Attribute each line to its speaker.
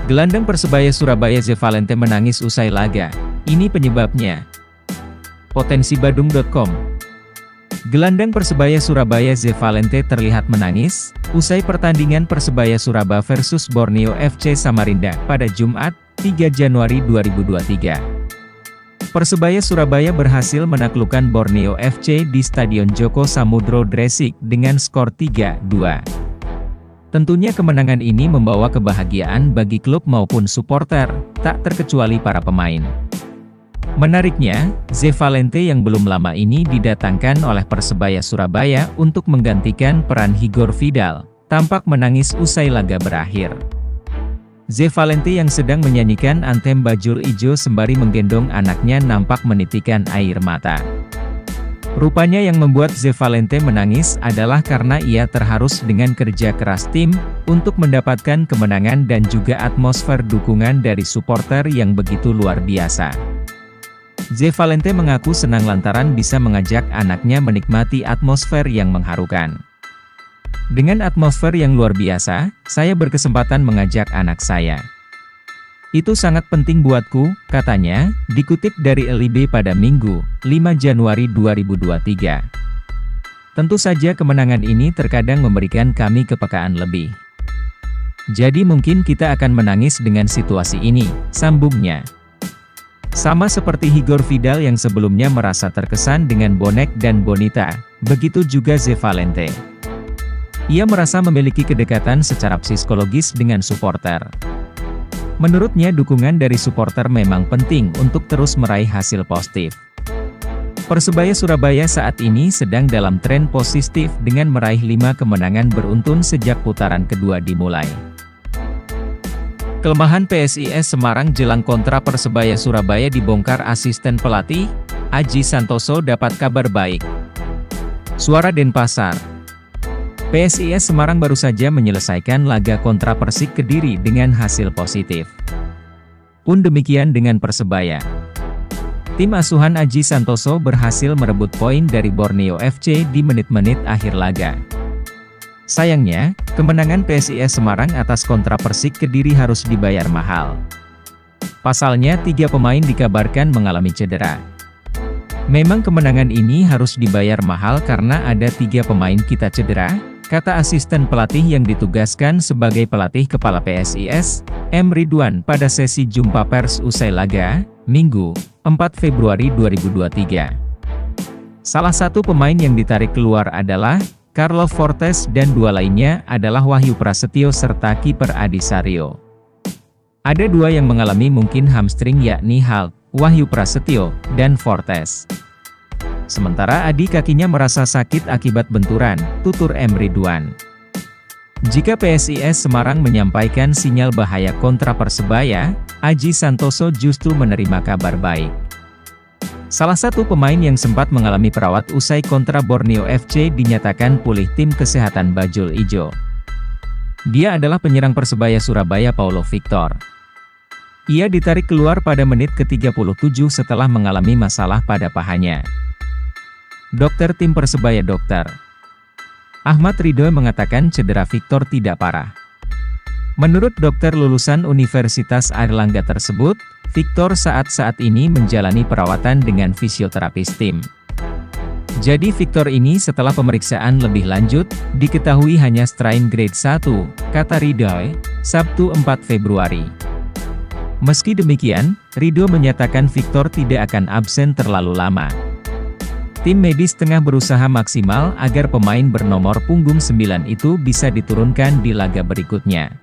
Speaker 1: Gelandang Persebaya Surabaya Zevalente menangis usai laga. Ini penyebabnya. Potensibadung.com. Gelandang Persebaya Surabaya Zevalente terlihat menangis usai pertandingan Persebaya Surabaya versus Borneo FC Samarinda pada Jumat, 3 Januari 2023. Persebaya Surabaya berhasil menaklukkan Borneo FC di Stadion Joko Samudro Gresik dengan skor 3-2. Tentunya kemenangan ini membawa kebahagiaan bagi klub maupun supporter, tak terkecuali para pemain. Menariknya, Zevalente yang belum lama ini didatangkan oleh Persebaya Surabaya untuk menggantikan peran Igor Vidal, tampak menangis usai laga berakhir. Zevalente yang sedang menyanyikan antem Bajul Ijo sembari menggendong anaknya nampak menitikan air mata. Rupanya yang membuat Zevalente menangis adalah karena ia terharu dengan kerja keras tim, untuk mendapatkan kemenangan dan juga atmosfer dukungan dari supporter yang begitu luar biasa. Zevalente mengaku senang lantaran bisa mengajak anaknya menikmati atmosfer yang mengharukan. Dengan atmosfer yang luar biasa, saya berkesempatan mengajak anak saya. Itu sangat penting buatku, katanya, dikutip dari LIB pada Minggu, 5 Januari 2023. Tentu saja kemenangan ini terkadang memberikan kami kepekaan lebih. Jadi mungkin kita akan menangis dengan situasi ini, sambungnya. Sama seperti Igor Vidal yang sebelumnya merasa terkesan dengan bonek dan bonita, begitu juga Zevalente. Ia merasa memiliki kedekatan secara psikologis dengan supporter. Menurutnya dukungan dari supporter memang penting untuk terus meraih hasil positif. Persebaya Surabaya saat ini sedang dalam tren positif dengan meraih 5 kemenangan beruntun sejak putaran kedua dimulai. Kelemahan PSIS Semarang jelang kontra Persebaya Surabaya dibongkar asisten pelatih, Aji Santoso dapat kabar baik. Suara Denpasar. PSIS Semarang baru saja menyelesaikan laga kontra Persik Kediri dengan hasil positif. Pun demikian dengan Persebaya. Tim asuhan Aji Santoso berhasil merebut poin dari Borneo FC di menit-menit akhir laga. Sayangnya, kemenangan PSIS Semarang atas kontra Persik Kediri harus dibayar mahal. Pasalnya 3 pemain dikabarkan mengalami cedera. Memang kemenangan ini harus dibayar mahal karena ada 3 pemain kita cedera, kata asisten pelatih yang ditugaskan sebagai pelatih kepala PSIS, M. Ridwan pada sesi jumpa pers usai laga, Minggu, 4 Februari 2023. Salah satu pemain yang ditarik keluar adalah Carlo Fortes dan 2 lainnya adalah Wahyu Prasetyo serta kiper Adi Saryo. Ada 2 yang mengalami mungkin hamstring yakni Wahyu Prasetyo dan Fortes. Sementara Adi kakinya merasa sakit akibat benturan, tutur M. Ridwan. Jika PSIS Semarang menyampaikan sinyal bahaya kontra Persebaya, Aji Santoso justru menerima kabar baik. Salah satu pemain yang sempat mengalami perawat usai kontra Borneo FC dinyatakan pulih tim kesehatan Bajul Ijo. Dia adalah penyerang Persebaya Surabaya Paulo Victor. Ia ditarik keluar pada menit ke-37 setelah mengalami masalah pada pahanya. Dokter tim Persebaya Dr. Ahmad Ridho mengatakan cedera Victor tidak parah. Menurut dokter lulusan Universitas Airlangga tersebut, Victor saat ini menjalani perawatan dengan fisioterapis tim. Jadi Victor ini setelah pemeriksaan lebih lanjut, diketahui hanya strain grade 1, kata Ridho, Sabtu 4 Februari. Meski demikian, Ridho menyatakan Victor tidak akan absen terlalu lama. Tim medis tengah berusaha maksimal agar pemain bernomor punggung 9 itu bisa diturunkan di laga berikutnya.